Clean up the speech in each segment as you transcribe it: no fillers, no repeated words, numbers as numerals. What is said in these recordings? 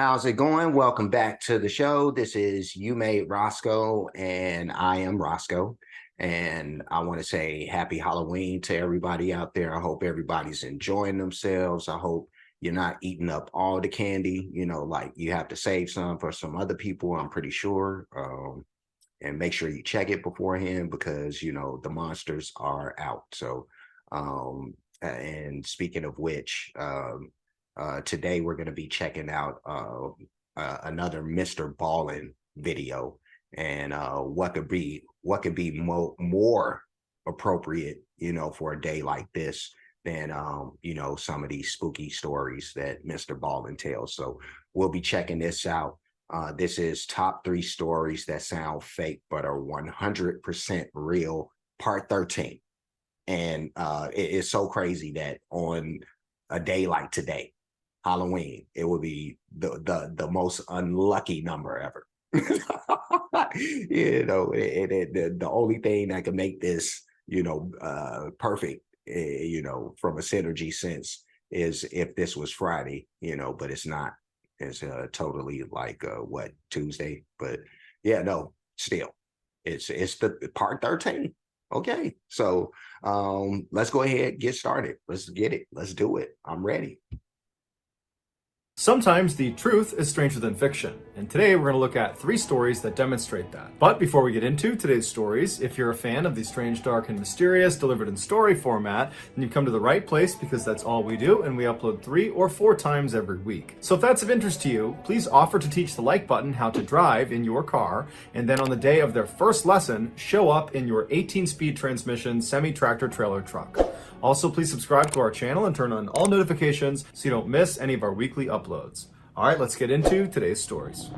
How's it going? Welcome back to the show. This is You Made Roscoe, and I am Roscoe. And I want to say happy Halloween to everybody out there. I hope everybody's enjoying themselves. I hope you're not eating up all the candy. Like you have to save some for some other people, I'm pretty sure. And make sure you check it beforehand because, the monsters are out. So, and speaking of which, today we're going to be checking out another Mr. Ballen video, and what could be more appropriate, for a day like this than some of these spooky stories that Mr. Ballen tells. So we'll be checking this out. This is top 3 stories that sound fake but are 100% real, part 13. And it's so crazy that on a day like today, Halloween, it would be the most unlucky number ever. The only thing that can make this, perfect, from a synergy sense is if this was Friday, but it's not. It's totally like what, Tuesday? But yeah, no, still, it's the part 13. Okay, so let's go ahead, get started. Let's get it. Let's do it. I'm ready. Sometimes the truth is stranger than fiction, and today we're going to look at 3 stories that demonstrate that. But before we get into today's stories, if you're a fan of the strange, dark, and mysterious delivered in story format, then you've come to the right place because that's all we do, and we upload 3 or 4 times every week. So if that's of interest to you, please offer to teach the like button how to drive in your car, and then on the day of their first lesson, show up in your 18-speed transmission semi-tractor trailer truck. Also, please subscribe to our channel and turn on all notifications so you don't miss any of our weekly uploads. All right, let's get into today's stories.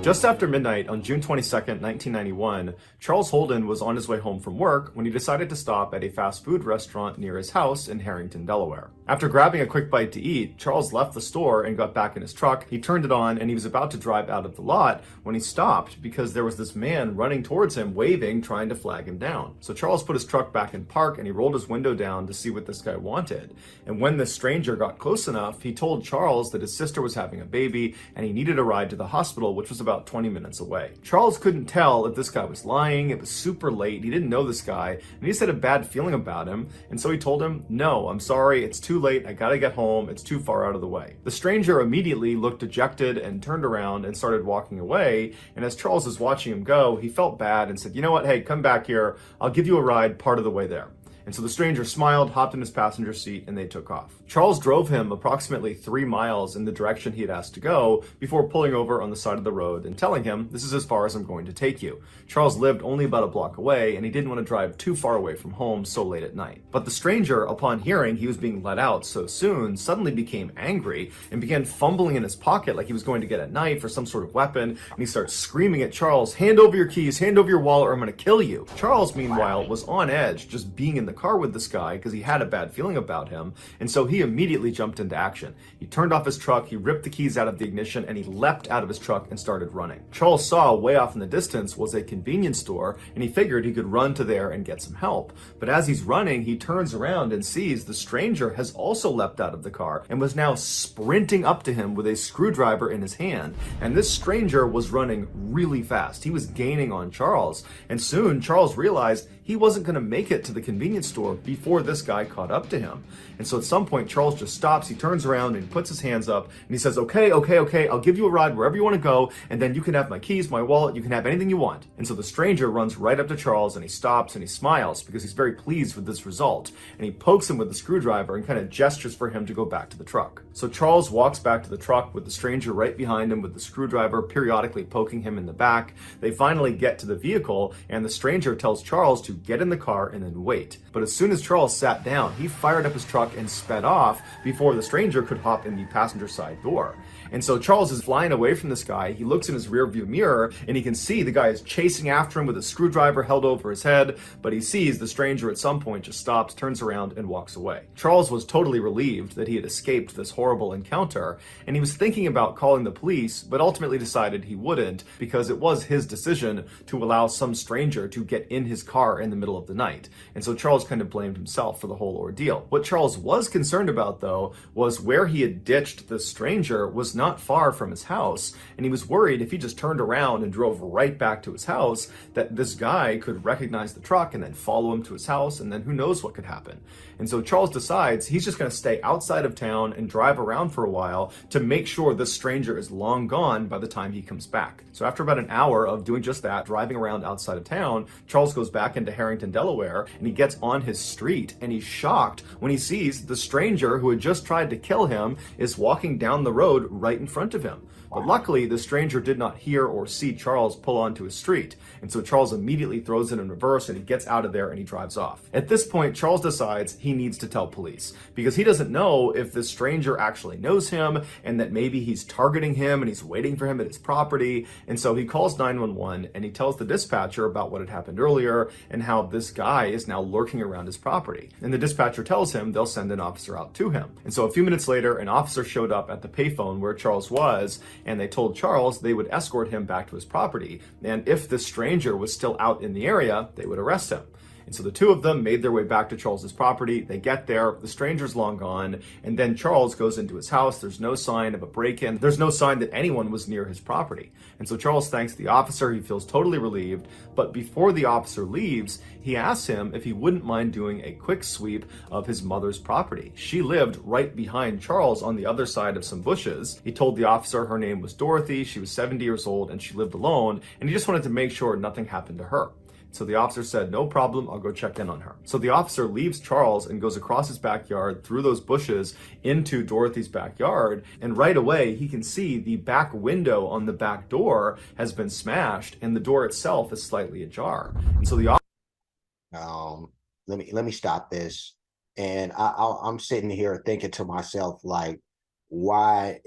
Just after midnight on June 22nd, 1991, Charles Holden was on his way home from work when he decided to stop at a fast food restaurant near his house in Harrington, Delaware. After grabbing a quick bite to eat, Charles left the store and got back in his truck. He turned it on and he was about to drive out of the lot when he stopped because there was this man running towards him, waving, trying to flag him down. So Charles put his truck back in park and he rolled his window down to see what this guy wanted. And when the stranger got close enough, he told Charles that his sister was having a baby and he needed a ride to the hospital, which was about 20 minutes away. Charles couldn't tell if this guy was lying. It was super late. He didn't know this guy, and he just had a bad feeling about him. And so he told him, "No, I'm sorry. It's too late. I gotta get home. It's too far out of the way." The stranger immediately looked dejected and turned around and started walking away. And as Charles was watching him go, he felt bad and said, "You know what? Hey, come back here. I'll give you a ride part of the way there." And so the stranger smiled, hopped in his passenger seat, and they took off. Charles drove him approximately 3 miles in the direction he had asked to go before pulling over on the side of the road and telling him, "This is as far as I'm going to take you." Charles lived only about a block away, and he didn't want to drive too far away from home so late at night. But the stranger, upon hearing he was being let out so soon, suddenly became angry and began fumbling in his pocket like he was going to get a knife or some sort of weapon, and he starts screaming at Charles, "Hand over your keys, hand over your wallet, or I'm going to kill you." Charles, meanwhile, was on edge just being in the car with this guy because he had a bad feeling about him, and so he immediately jumped into action. He turned off his truck, he ripped the keys out of the ignition, and he leapt out of his truck and started running. Charles saw way off in the distance was a convenience store, and he figured he could run to there and get some help. But as he's running, he turns around and sees the stranger has also leapt out of the car and was now sprinting up to him with a screwdriver in his hand. And this stranger was running really fast. He was gaining on Charles, and soon Charles realized he wasn't going to make it to the convenience store before this guy caught up to him. And so at some point, Charles just stops, he turns around and he puts his hands up and he says, okay, I'll give you a ride wherever you want to go, and then you can have my keys, my wallet, you can have anything you want. And so the stranger runs right up to Charles and he stops and he smiles because he's very pleased with this result. And he pokes him with the screwdriver and kind of gestures for him to go back to the truck. So Charles walks back to the truck with the stranger right behind him with the screwdriver periodically poking him in the back. They finally get to the vehicle and the stranger tells Charles to get in the car and then wait. But as soon as Charles sat down, he fired up his truck and sped off before the stranger could hop in the passenger side door. And so Charles is flying away from this guy. He looks in his rearview mirror and he can see the guy is chasing after him with a screwdriver held over his head, but he sees the stranger at some point just stops, turns around, and walks away. Charles was totally relieved that he had escaped this horrible encounter, and he was thinking about calling the police, but ultimately decided he wouldn't because it was his decision to allow some stranger to get in his car in the middle of the night. And so Charles kind of blamed himself for the whole ordeal. What Charles was concerned about, though, was where he had ditched the stranger was not far from his house, and he was worried if he just turned around and drove right back to his house that this guy could recognize the truck and then follow him to his house, and then who knows what could happen. And so Charles decides he's just going to stay outside of town and drive around for a while to make sure this stranger is long gone by the time he comes back. So after about an hour of doing just that, driving around outside of town, Charles goes back into Harrington, Delaware, and he gets on his street, and he's shocked when he sees the stranger who had just tried to kill him is walking down the road right in front of him. But luckily, the stranger did not hear or see Charles pull onto his street, and so Charles immediately throws it in reverse and he gets out of there and he drives off. At this point, Charles decides he needs to tell police because he doesn't know if this stranger actually knows him and that maybe he's targeting him and he's waiting for him at his property. And so he calls 911 and he tells the dispatcher about what had happened earlier and how this guy is now lurking around his property. And the dispatcher tells him they'll send an officer out to him. And so a few minutes later, an officer showed up at the payphone where Charles was, and they told Charles they would escort him back to his property. And if the stranger was still out in the area, they would arrest him. And so the two of them made their way back to Charles's property. They get there, the stranger's long gone, and then Charles goes into his house. There's no sign of a break-in. There's no sign that anyone was near his property. And so Charles thanks the officer. He feels totally relieved. But before the officer leaves, he asks him if he wouldn't mind doing a quick sweep of his mother's property. She lived right behind Charles on the other side of some bushes. He told the officer her name was Dorothy. She was 70 years old and she lived alone. And he just wanted to make sure nothing happened to her. So the officer said, no problem, I'll go check in on her. So the officer leaves Charles and goes across his backyard through those bushes into Dorothy's backyard. And right away, he can see the back window on the back door has been smashed and the door itself is slightly ajar. And so the officer... let me stop this. And I'm sitting here thinking to myself, like, why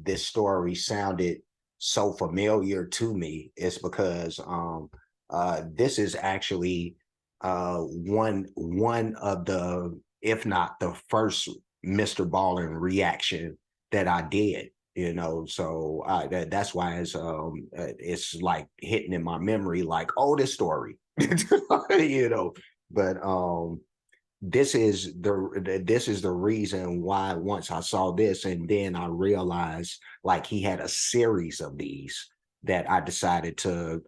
this story sounded so familiar to me. It's because this is actually one of the, if not the first Mr. Ballen reaction that I did, so that's why it's like hitting in my memory, like, oh, this story, but this is the reason why once I saw this, and then I realized like he had a series of these that I decided to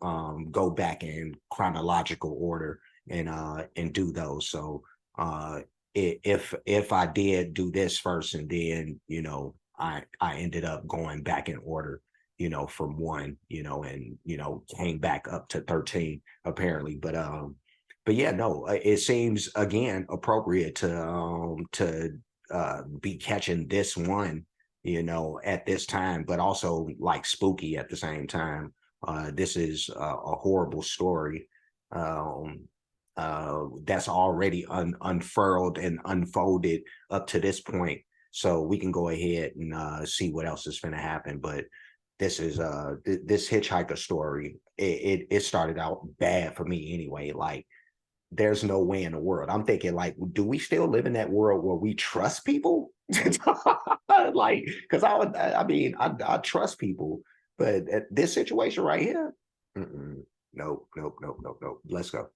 go back in chronological order and do those. So if I did do this first and then I ended up going back in order, from 1, and came back up to 13 apparently. But yeah, no, it seems again appropriate to be catching this one at this time, but also like spooky at the same time. This is a horrible story that's already unfurled and unfolded up to this point. So we can go ahead and see what else is going to happen. But this is this hitchhiker story. It started out bad for me anyway. Like, there's no way in the world. I'm thinking, like, do we still live in that world where we trust people? Like, because I trust people, but this situation right here, nope. Let's go.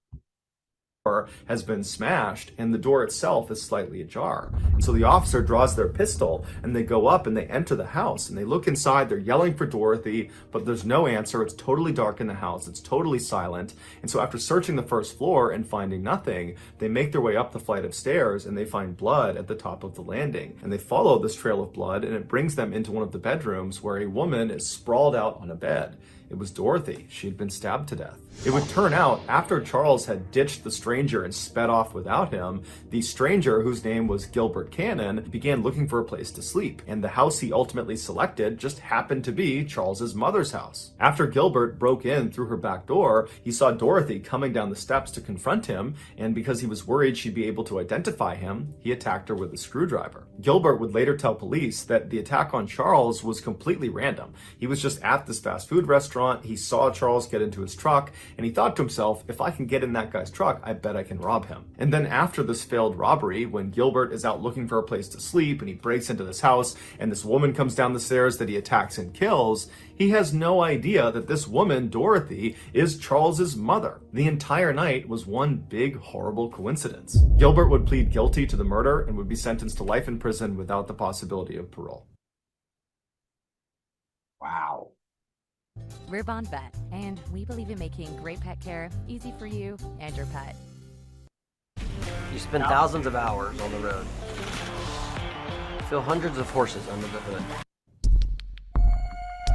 Has been smashed and the door itself is slightly ajar. And so the officer draws their pistol and they go up and they enter the house and they look inside. They're yelling for Dorothy, but there's no answer. It's totally dark in the house. It's totally silent. And so after searching the first floor and finding nothing, they make their way up the flight of stairs and they find blood at the top of the landing. And they follow this trail of blood and it brings them into one of the bedrooms where a woman is sprawled out on a bed. It was Dorothy. She had been stabbed to death. It would turn out after Charles had ditched the stranger stranger and sped off without him, the stranger, whose name was Gilbert Cannon, began looking for a place to sleep, and the house he ultimately selected just happened to be Charles's mother's house. After Gilbert broke in through her back door, he saw Dorothy coming down the steps to confront him, and because he was worried she'd be able to identify him, he attacked her with a screwdriver. Gilbert would later tell police that the attack on Charles was completely random. He was just at this fast food restaurant, he saw Charles get into his truck, and he thought to himself, if I can get in that guy's truck, I bet I can rob him. And then after this failed robbery, when Gilbert is out looking for a place to sleep and he breaks into this house and this woman comes down the stairs that he attacks and kills, he has no idea that this woman, Dorothy, is Charles's mother. The entire night was one big, horrible coincidence. Gilbert would plead guilty to the murder and would be sentenced to life in prison without the possibility of parole. Wow. We're Bond Vet, and we believe in making great pet care easy for you and your pet. You spend thousands of hours on the road. Feel hundreds of horses under the hood.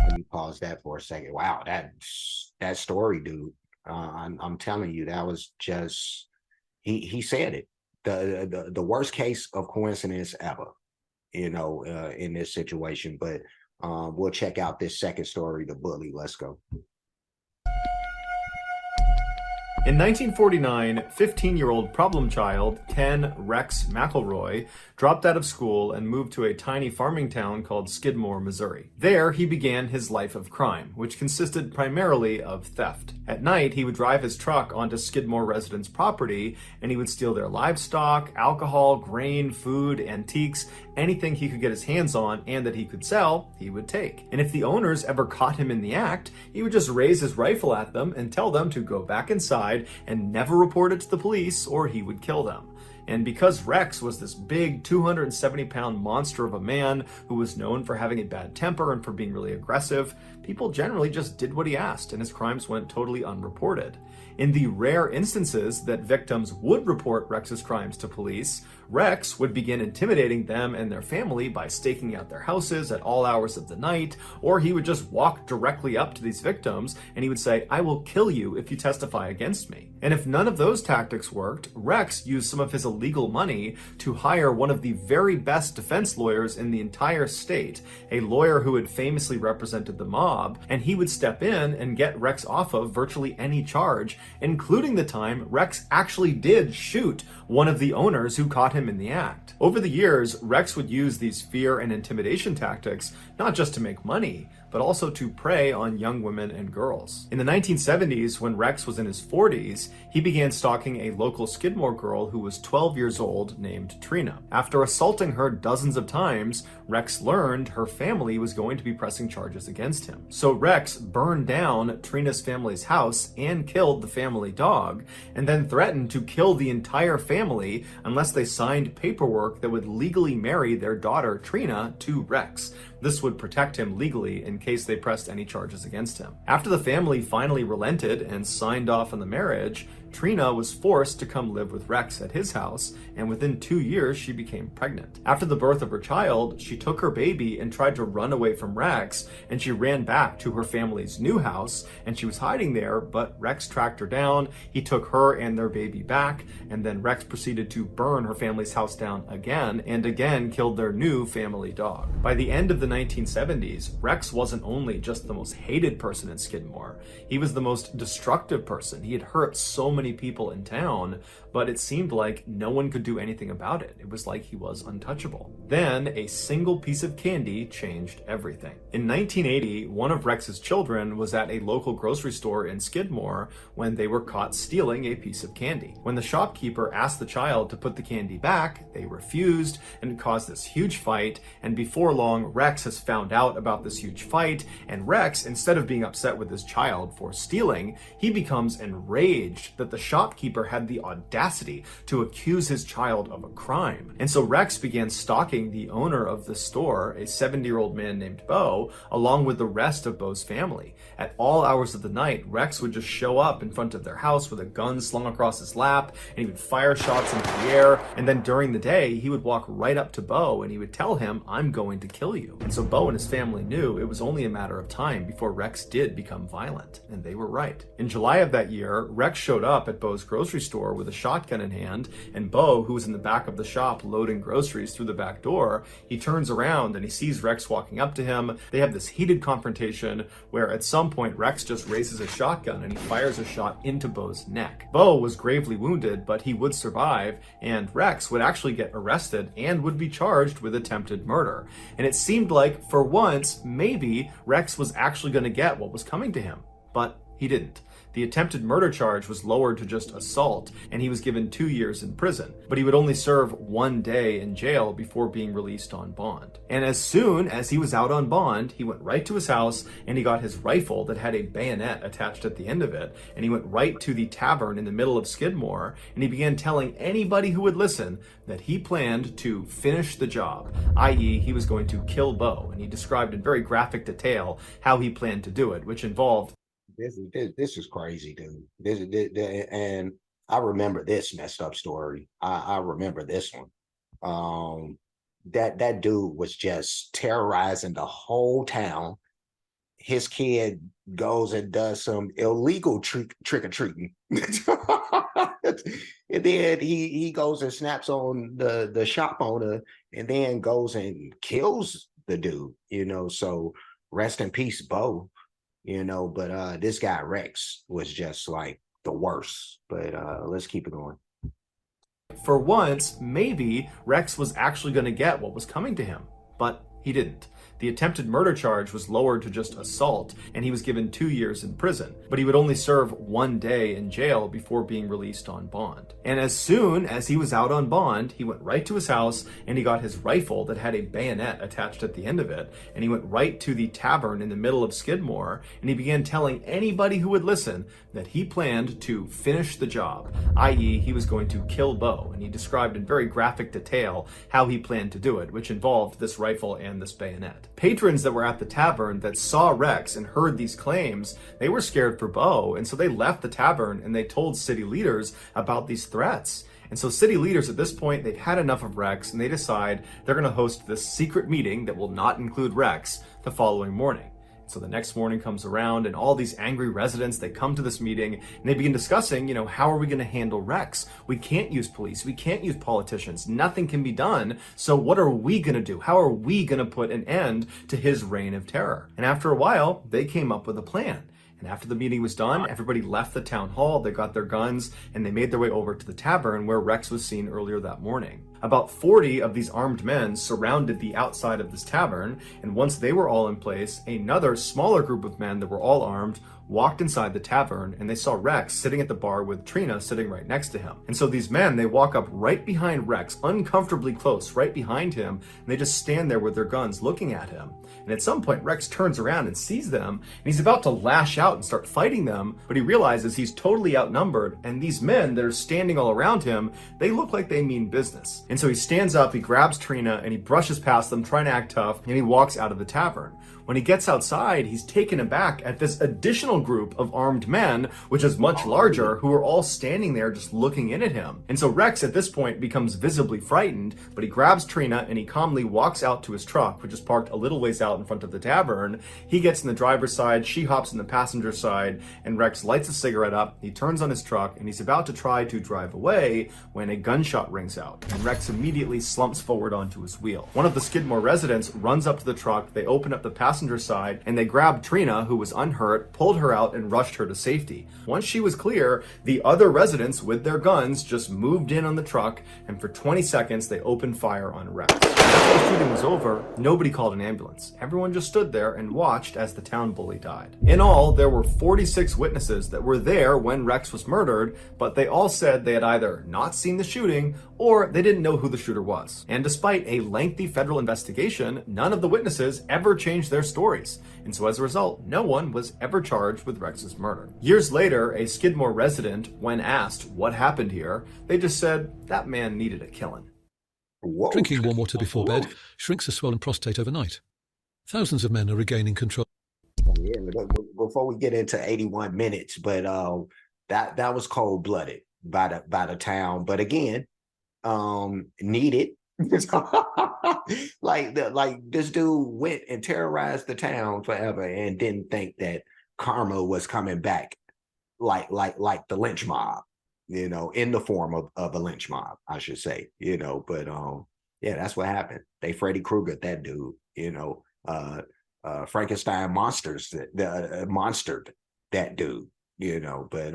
Let me pause that for a second. Wow, that story, dude. I'm telling you, that was just he said it. The worst case of coincidence ever, in this situation. But we'll check out this second story, the bully. Let's go. In 1949, 15-year-old problem child Ken Rex McElroy dropped out of school and moved to a tiny farming town called Skidmore, Missouri. There, he began his life of crime, which consisted primarily of theft. At night, he would drive his truck onto Skidmore residents' property, and he would steal their livestock, alcohol, grain, food, antiques, anything he could get his hands on and that he could sell, he would take. And if the owners ever caught him in the act, he would just raise his rifle at them and tell them to go back inside and never report it to the police or he would kill them. And because Rex was this big 270-pound monster of a man who was known for having a bad temper and for being really aggressive, people generally just did what he asked and his crimes went totally unreported. In the rare instances that victims would report Rex's crimes to police, Rex would begin intimidating them and their family by staking out their houses at all hours of the night, or he would just walk directly up to these victims and he would say, "I will kill you if you testify against me." And if none of those tactics worked, Rex used some of his illegal money to hire one of the very best defense lawyers in the entire state, a lawyer who had famously represented the mob, and he would step in and get Rex off of virtually any charge, including the time Rex actually did shoot one of the owners who caught him in the act. Over the years, Rex would use these fear and intimidation tactics not just to make money, but also to prey on young women and girls. In the 1970s, when Rex was in his 40s, he began stalking a local Skidmore girl who was 12 years old named Trina. After assaulting her dozens of times, Rex learned her family was going to be pressing charges against him. So Rex burned down Trina's family's house and killed the family dog, and then threatened to kill the entire family unless they signed paperwork that would legally marry their daughter Trina to Rex. This would protect him legally in case they pressed any charges against him. After the family finally relented and signed off on the marriage, Trina was forced to come live with Rex at his house, and within 2 years she became pregnant. After the birth of her child, she took her baby and tried to run away from Rex, and she ran back to her family's new house, and she was hiding there, but Rex tracked her down, he took her and their baby back, and then Rex proceeded to burn her family's house down again, and again killed their new family dog. By the end of the 1970s, Rex wasn't only just the most hated person in Skidmore, he was the most destructive person. He had hurt so many people in town, but it seemed like no one could do anything about it. It was like he was untouchable. Then a single piece of candy changed everything. In 1980, one of Rex's children was at a local grocery store in Skidmore when they were caught stealing a piece of candy. When the shopkeeper asked the child to put the candy back, they refused, and it caused this huge fight, and before long, Rex has found out about this huge fight, and Rex, instead of being upset with his child for stealing, he becomes enraged that the shopkeeper had the audacity to accuse his child of a crime. And so Rex began stalking the owner of the store, a 70-year-old man named Bo, along with the rest of Bo's family. At all hours of the night, Rex would just show up in front of their house with a gun slung across his lap, and he would fire shots into the air, and then during the day, he would walk right up to Bo and he would tell him, "I'm going to kill you." And so Bo and his family knew it was only a matter of time before Rex did become violent, and they were right. In July of that year, Rex showed up up at Bo's grocery store with a shotgun in hand, and Bo, who was in the back of the shop loading groceries through the back door, he turns around and he sees Rex walking up to him. They have this heated confrontation where at some point Rex just raises a shotgun and he fires a shot into Bo's neck. Bo was gravely wounded, but he would survive, and Rex would actually get arrested and would be charged with attempted murder. And it seemed like, for once, maybe Rex was actually going to get what was coming to him, but he didn't. The attempted murder charge was lowered to just assault, and he was given 2 years in prison, but he would only serve 1 day in jail before being released on bond. And as soon as he was out on bond, he went right to his house and he got his rifle that had a bayonet attached at the end of it, and he went right to the tavern in the middle of Skidmore, and he began telling anybody who would listen that he planned to finish the job, i.e. he was going to kill Bo, and he described in very graphic detail how he planned to do it, which involved This is crazy, dude. And I remember this messed up story. I remember this one. That dude was just terrorizing the whole town. His kid goes and does some illegal trick or treating, and then he goes and snaps on the shop owner, and then goes and kills the dude. So rest in peace, Bo. But this guy Rex was just like the worst. But let's keep it going. For once, maybe Rex was actually going to get what was coming to him, but he didn't. The attempted murder charge was lowered to just assault, and he was given 2 years in prison, but he would only serve 1 day in jail before being released on bond. And as soon as he was out on bond, he went right to his house and he got his rifle that had a bayonet attached at the end of it, and he went right to the tavern in the middle of Skidmore, and he began telling anybody who would listen that he planned to finish the job, i.e. he was going to kill Bo, and he described in very graphic detail how he planned to do it, which involved this rifle and this bayonet. Patrons that were at the tavern that saw Rex and heard these claims, they were scared for Bo, and so they left the tavern and they told city leaders about these threats. And so city leaders at this point, they've had enough of Rex, and they decide they're going to host this secret meeting that will not include Rex the following morning. So the next morning comes around, and all these angry residents, they come to this meeting and they begin discussing, how are we going to handle Rex? We can't use police. We can't use politicians. Nothing can be done. So what are we going to do? How are we going to put an end to his reign of terror? And after a while, they came up with a plan. And after the meeting was done, everybody left the town hall, they got their guns, and they made their way over to the tavern where Rex was seen earlier that morning. About 40 of these armed men surrounded the outside of this tavern, and once they were all in place, another smaller group of men that were all armed walked inside the tavern, and they saw Rex sitting at the bar with Trina sitting right next to him. And so these men, they walk up right behind Rex, uncomfortably close, right behind him, and they just stand there with their guns looking at him. And at some point, Rex turns around and sees them, and he's about to lash out and start fighting them, but he realizes he's totally outnumbered, and these men that are standing all around him, they look like they mean business. And so he stands up, he grabs Trina, and he brushes past them, trying to act tough, and he walks out of the tavern. When he gets outside, he's taken aback at this additional group of armed men, which is much larger, who are all standing there just looking in at him. And so Rex at this point becomes visibly frightened, but he grabs Trina and he calmly walks out to his truck, which is parked a little ways out in front of the tavern. He gets in the driver's side, she hops in the passenger side, and Rex lights a cigarette up, he turns on his truck, and he's about to try to drive away when a gunshot rings out, and Rex immediately slumps forward onto his wheel. One of the Skidmore residents runs up to the truck, they open up the passenger side, and they grabbed Trina, who was unhurt, pulled her out, and rushed her to safety. Once she was clear, the other residents with their guns just moved in on the truck, and for 20 seconds they opened fire on Rex. After the shooting was over, nobody called an ambulance. Everyone just stood there and watched as the town bully died. In all, there were 46 witnesses that were there when Rex was murdered, but they all said they had either not seen the shooting or they didn't know who the shooter was. And despite a lengthy federal investigation, none of the witnesses ever changed their stories. And so as a result, no one was ever charged with Rex's murder. Years later, a Skidmore resident, when asked what happened here, they just said that man needed a killing. Whoa. Drinking warm water before bed shrinks a swollen prostate overnight. Thousands of men are regaining control. Yeah, before we get into 81 minutes, but that was cold-blooded by the town. But again, needed. like this dude went and terrorized the town forever and didn't think that karma was coming back like the lynch mob. in the form of a lynch mob, I should say, but yeah, that's what happened. They Freddy Krueger that dude, Frankenstein monsters the monstered that dude, but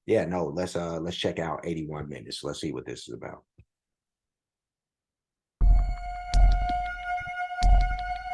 yeah, no, let's check out 81 minutes. Let's see what this is about.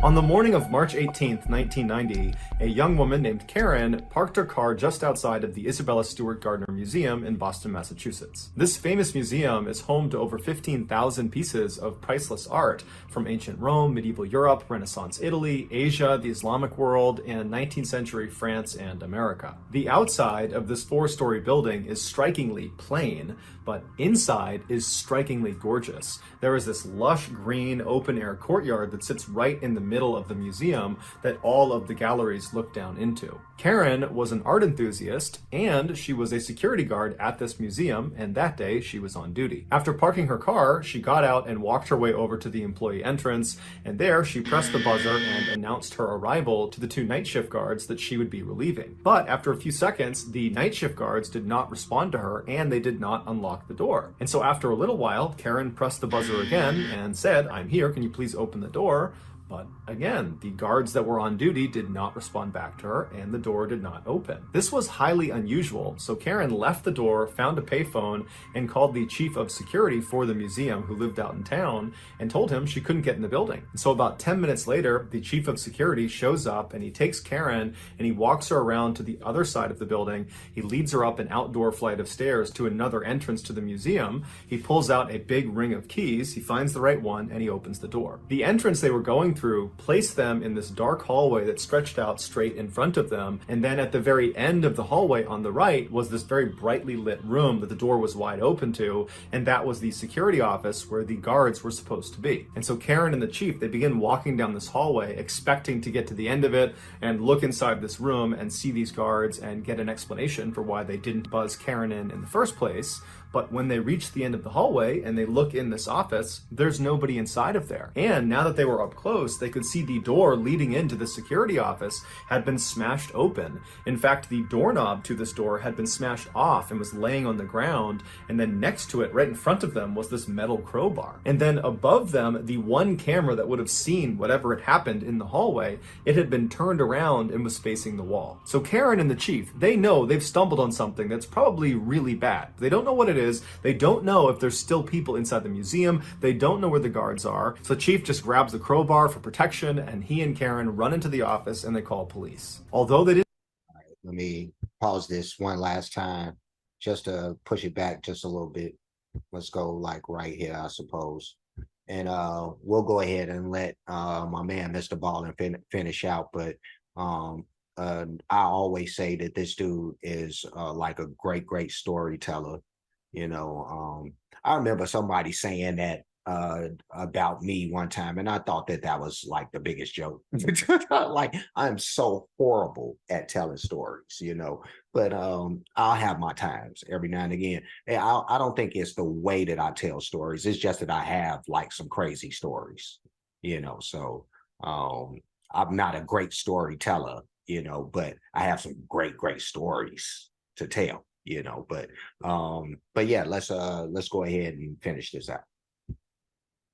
On the morning of March 18th, 1990, a young woman named Karen parked her car just outside of the Isabella Stewart Gardner Museum in Boston, Massachusetts. This famous museum is home to over 15,000 pieces of priceless art from ancient Rome, medieval Europe, Renaissance Italy, Asia, the Islamic world, and 19th century France and America. The outside of this 4-story building is strikingly plain, but inside is strikingly gorgeous. There is this lush green open-air courtyard that sits right in the middle of the museum that all of the galleries look down into. Karen was an art enthusiast, and she was a security guard at this museum, and that day she was on duty. After parking her car, she got out and walked her way over to the employee entrance, and there she pressed the buzzer and announced her arrival to the 2 night shift guards that she would be relieving. But after a few seconds, the night shift guards did not respond to her, and they did not unlock the door. And so after a little while, Karen pressed the buzzer again and said, "I'm here, can you please open the door?" But again, the guards that were on duty did not respond back to her, and the door did not open. This was highly unusual, so Karen left the door, found a payphone, and called the chief of security for the museum, who lived out in town, and told him she couldn't get in the building. And so about 10 minutes later, the chief of security shows up, and he takes Karen, and he walks her around to the other side of the building. He leads her up an outdoor flight of stairs to another entrance to the museum. He pulls out a big ring of keys, he finds the right one, and he opens the door. The entrance they were going through placed them in this dark hallway that stretched out straight in front of them, and then at the very end of the hallway on the right was this very brightly lit room that the door was wide open to, and that was the security office where the guards were supposed to be. And so Karen and the chief, they begin walking down this hallway expecting to get to the end of it and look inside this room and see these guards and get an explanation for why they didn't buzz Karen in the first place. But when they reach the end of the hallway and they look in this office, there's nobody inside of there. And now that they were up close, they could see the door leading into the security office had been smashed open. In fact, the doorknob to this door had been smashed off and was laying on the ground. And then next to it, right in front of them, was this metal crowbar. And then above them, the one camera that would have seen whatever had happened in the hallway, it had been turned around and was facing the wall. So Karen and the chief, they know they've stumbled on something that's probably really bad. They don't know what it is. They don't know if there's still people inside the museum. They don't know where the guards are. So the chief just grabs the crowbar for protection, and he and Karen run into the office and they call police. Although they didn't. All right, let me pause this one last time just to push it back just a little bit. Let's go like right here, I suppose. And we'll go ahead and let my man, Mr. Ballen, finish out. But I always say that this dude is like a great storyteller. I remember somebody saying that about me one time, and I thought that was like the biggest joke. Like, I'm so horrible at telling stories, but I'll have my times every now and again. And I don't think it's the way that I tell stories. It's just that I have like some crazy stories, so I'm not a great storyteller, but I have some great stories to tell. But yeah, let's go ahead and finish this out.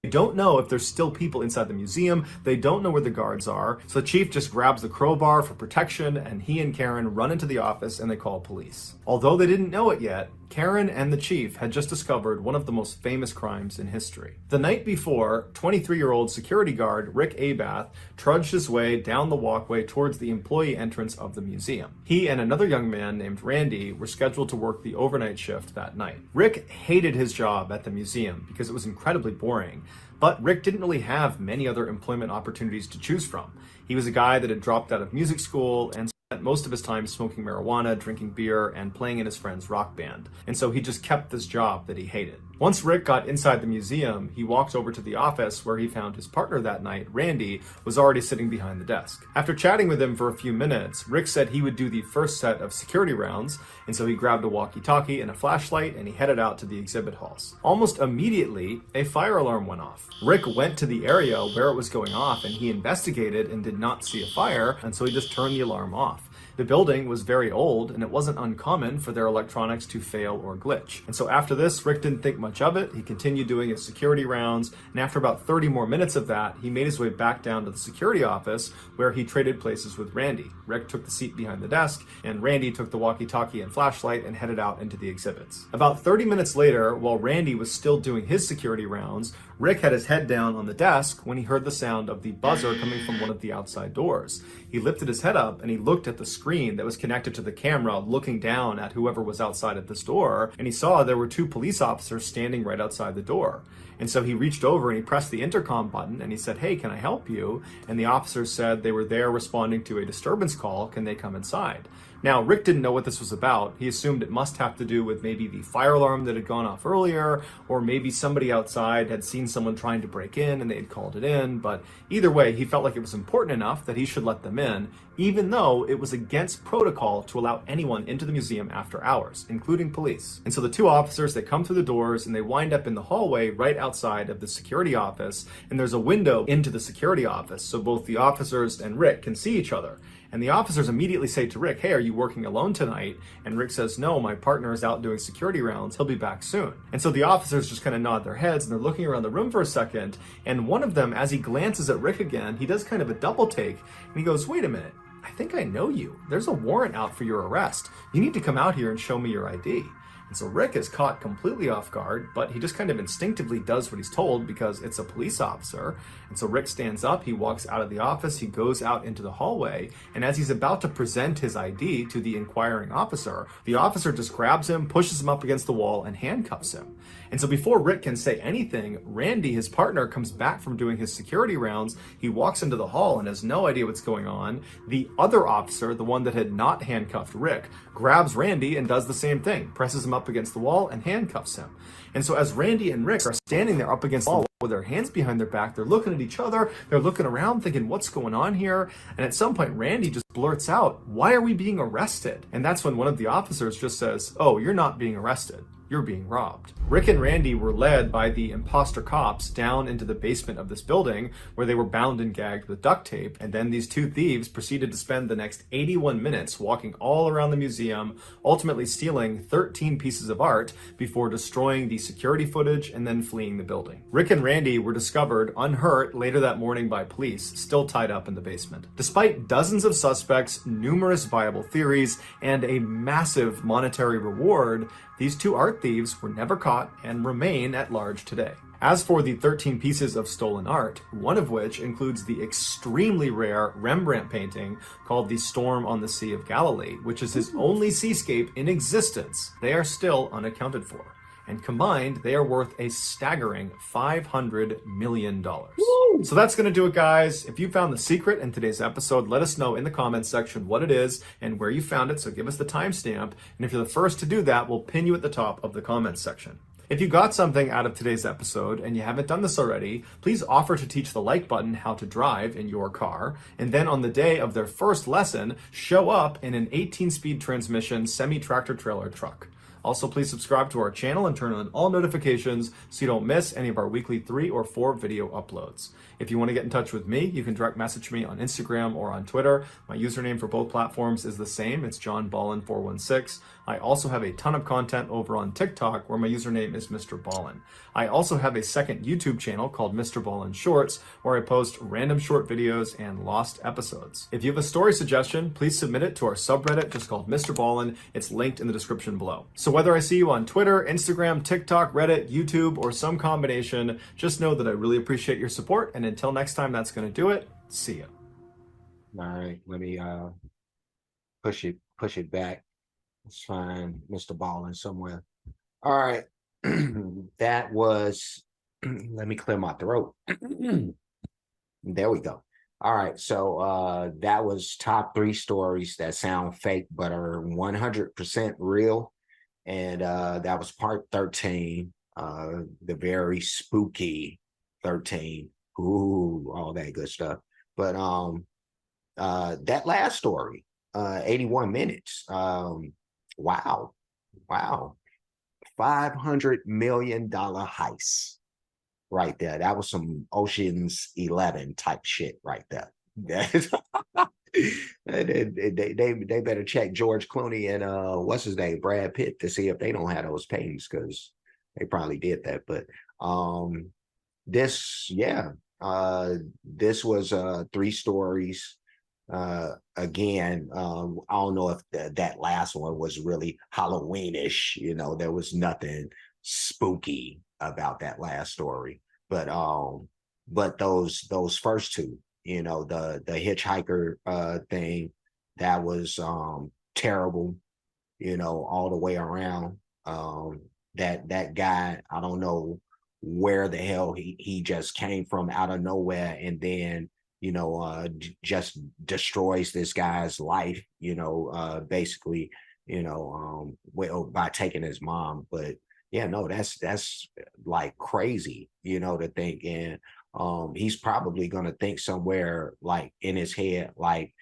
They don't know if there's still people inside the museum. They don't know where the guards are. So the chief just grabs the crowbar for protection, and he and Karen run into the office and they call police. Although they didn't know it yet, Karen and the chief had just discovered one of the most famous crimes in history. The night before, 23-year-old security guard Rick Abath trudged his way down the walkway towards the employee entrance of the museum. He and another young man named Randy were scheduled to work the overnight shift that night. Rick hated his job at the museum because it was incredibly boring, but Rick didn't really have many other employment opportunities to choose from. He was a guy that had dropped out of music school and spent most of his time smoking marijuana, drinking beer, and playing in his friend's rock band. And so he just kept this job that he hated. Once Rick got inside the museum, he walked over to the office where he found his partner that night, Randy, was already sitting behind the desk. After chatting with him for a few minutes, Rick said he would do the first set of security rounds, and so he grabbed a walkie-talkie and a flashlight and he headed out to the exhibit halls. Almost immediately, a fire alarm went off. Rick went to the area where it was going off and he investigated and did not see a fire, and so he just turned the alarm off. The building was very old, and it wasn't uncommon for their electronics to fail or glitch. And so after this, Rick didn't think much of it. He continued doing his security rounds, and after about 30 more minutes of that, he made his way back down to the security office where he traded places with Randy. Rick took the seat behind the desk, and Randy took the walkie-talkie and flashlight and headed out into the exhibits. About 30 minutes later, while Randy was still doing his security rounds, Rick had his head down on the desk when he heard the sound of the buzzer coming from one of the outside doors. He lifted his head up and he looked at the screen that was connected to the camera, looking down at whoever was outside at this door, and he saw there were 2 police officers standing right outside the door. And so he reached over and he pressed the intercom button and he said, "Hey, can I help you?" And the officers said they were there responding to a disturbance call. Can they come inside? Now, Rick didn't know what this was about. He assumed it must have to do with maybe the fire alarm that had gone off earlier, or maybe somebody outside had seen someone trying to break in and they had called it in. But either way, he felt like it was important enough that he should let them in, even though it was against protocol to allow anyone into the museum after hours, including police. And so the 2 officers, they come through the doors and they wind up in the hallway right outside of the security office. And there's a window into the security office, so both the officers and Rick can see each other. And the officers immediately say to Rick, "Hey, are you working alone tonight?" And Rick says, "No, my partner is out doing security rounds. He'll be back soon." And so the officers just kind of nod their heads and they're looking around the room for a second. And one of them, as he glances at Rick again, he does kind of a double take and he goes, "Wait a minute. I think I know you. There's a warrant out for your arrest. You need to come out here and show me your ID." And so Rick is caught completely off guard, but he just kind of instinctively does what he's told because it's a police officer. And so Rick stands up, he walks out of the office, he goes out into the hallway, and as he's about to present his ID to the inquiring officer, the officer just grabs him, pushes him up against the wall, and handcuffs him. And so before Rick can say anything, Randy, his partner, comes back from doing his security rounds. He walks into the hall and has no idea what's going on. The other officer, the one that had not handcuffed Rick, grabs Randy and does the same thing, presses him up against the wall and handcuffs him. And so as Randy and Rick are standing there up against the wall with their hands behind their back, they're looking at each other, they're looking around thinking, what's going on here? And at some point, Randy just blurts out, "Why are we being arrested?" And that's when one of the officers just says, "Oh, you're not being arrested. You're being robbed." Rick and Randy were led by the imposter cops down into the basement of this building where they were bound and gagged with duct tape. And then these 2 thieves proceeded to spend the next 81 minutes walking all around the museum, ultimately stealing 13 pieces of art before destroying the security footage and then fleeing the building. Rick and Randy were discovered unhurt later that morning by police, still tied up in the basement. Despite dozens of suspects, numerous viable theories, and a massive monetary reward, these 2 art thieves were never caught and remain at large today. As for the 13 pieces of stolen art, one of which includes the extremely rare Rembrandt painting called The Storm on the Sea of Galilee, which is his only seascape in existence, they are still unaccounted for. And combined, they are worth a staggering $500 million. Woo! So that's going to do it, guys. If you found the secret in today's episode, let us know in the comments section what it is and where you found it, so give us the timestamp. And if you're the first to do that, we'll pin you at the top of the comments section. If you got something out of today's episode and you haven't done this already, please offer to teach the like button how to drive in your car. And then on the day of their first lesson, show up in an 18-speed transmission semi-tractor trailer truck. Also, please subscribe to our channel and turn on all notifications so you don't miss any of our weekly 3 or 4 video uploads. If you want to get in touch with me, you can direct message me on Instagram or on Twitter. My username for both platforms is the same. It's JohnBallen416. I also have a ton of content over on TikTok where my username is Mr. Ballen. I also have a second YouTube channel called Mr. Ballen Shorts where I post random short videos and lost episodes. If you have a story suggestion, please submit it to our subreddit just called Mr. Ballen. It's linked in the description below. So whether I see you on Twitter, Instagram, TikTok, Reddit, YouTube, or some combination, just know that I really appreciate your support. And until next time, that's going to do it. See ya. All right, let me push it back. Let's find Mr. Ballen somewhere. All right. That was let me clear my throat. There we go. All right, so that was top 3 stories that sound fake but are 100% real. And that was part 13, the very spooky 13. Ooh, all that good stuff. But that last story, 81 minutes. Wow. $500 million heist right there. That was some Ocean's 11 type shit right there. They better check George Clooney and what's his name, Brad Pitt, to see if they don't have those paintings, because they probably did that. But um this, yeah, this was 3 stories. Again, I don't know if that last one was really Halloweenish. There was nothing spooky about that last story, but those first two, the hitchhiker thing, that was terrible, all the way around. That guy, I don't know where the hell he just came from out of nowhere, and then just destroys this guy's life, basically, well, by taking his mom. But yeah, no, that's like crazy, to think. And he's probably gonna think somewhere like in his head, like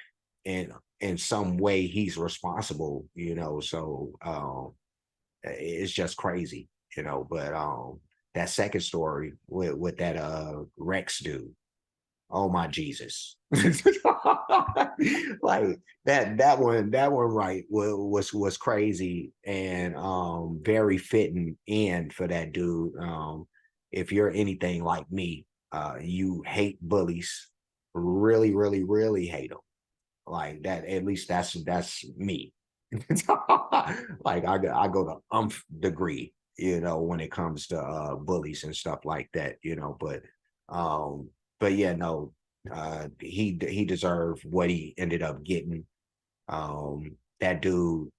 in some way he's responsible, so it's just crazy, but that second story with that Rex dude, oh my Jesus. Like that one right was crazy, and very fitting end for that dude. If you're anything like me, you hate bullies, really, really, really hate them like that. At least that's me. Like I go to degree, when it comes to bullies and stuff like that, but yeah, no, he deserved what he ended up getting. That dude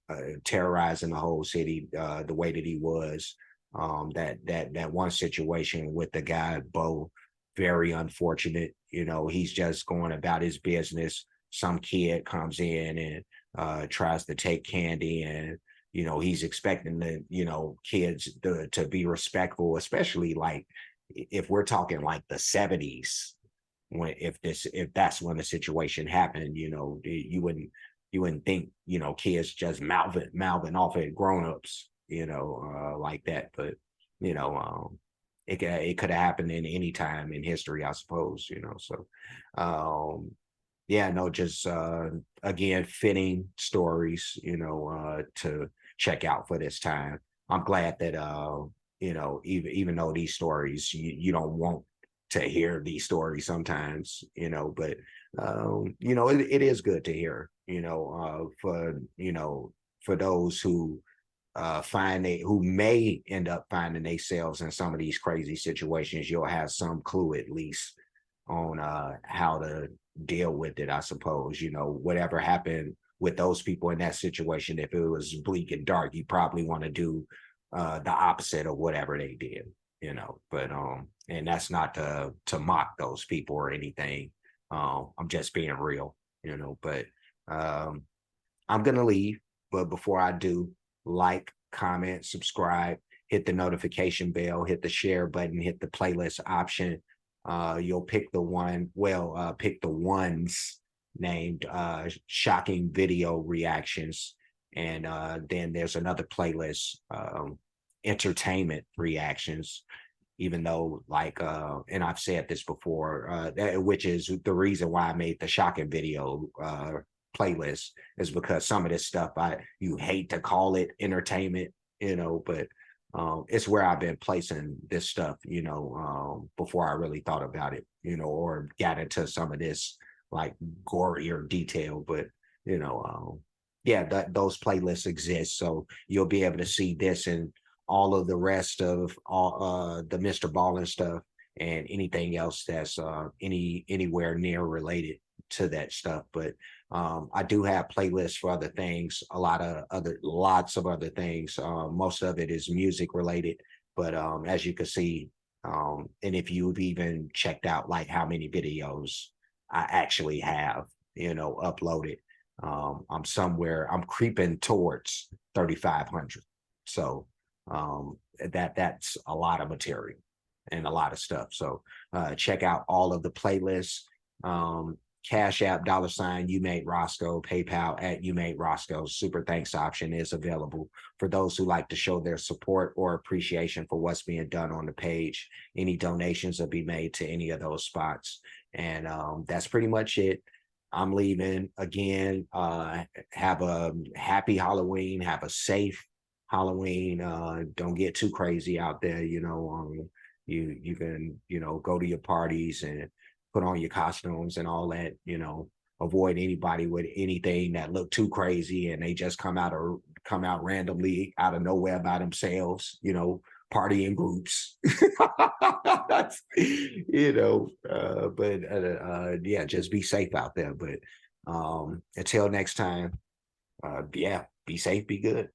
terrorizing the whole city the way that he was. That one situation with the guy Bo, very unfortunate. He's just going about his business. Some kid comes in and tries to take candy, and he's expecting the kids to be respectful, especially like if we're talking like the 70s, when if that's when the situation happened. You wouldn't think kids just mouthing off at grown-ups, like that. But it could have happened in any time in history, I suppose. So yeah, no, just again, fitting stories, to check out for this time. I'm glad that even though these stories, you don't want to hear these stories sometimes, but it is good to hear, for those who who may end up finding themselves in some of these crazy situations. You'll have some clue at least on how to deal with it, I suppose. Whatever happened with those people in that situation, if it was bleak and dark, you probably want to do the opposite of whatever they did, but and that's not to mock those people or anything. I'm just being real, but I'm gonna leave, but before I do, like, comment, subscribe, hit the notification bell, hit the share button, hit the playlist option. You'll pick the ones named shocking video reactions, and then there's another playlist, entertainment reactions. Even though, like, and I've said this before, which is the reason why I made the shocking video playlist, is because some of this stuff you hate to call it entertainment, but it's where I've been placing this stuff, before I really thought about it, or got into some of this like gorier detail. But yeah, those playlists exist, so you'll be able to see this and all of the rest of all the Mr. Ballen stuff, and anything else that's anywhere near related to that stuff. But I do have playlists for other things, lots of other things. Most of it is music related, but as you can see, and if you've even checked out like how many videos I actually have, uploaded, I'm creeping towards 3,500. So that's a lot of material and a lot of stuff. So check out all of the playlists. Cash App, $ you made Roscoe, PayPal at you made Roscoe. Super thanks option is available for those who like to show their support or appreciation for what's being done on the page. Any donations will be made to any of those spots. And that's pretty much it. I'm leaving again. Have a happy Halloween. Have a safe Halloween. Don't get too crazy out there. You can go to your parties and put on your costumes and all that. Avoid anybody with anything that look too crazy and they just come out randomly out of nowhere by themselves. Party in groups. Yeah, just be safe out there. But until next time, yeah, be safe, be good.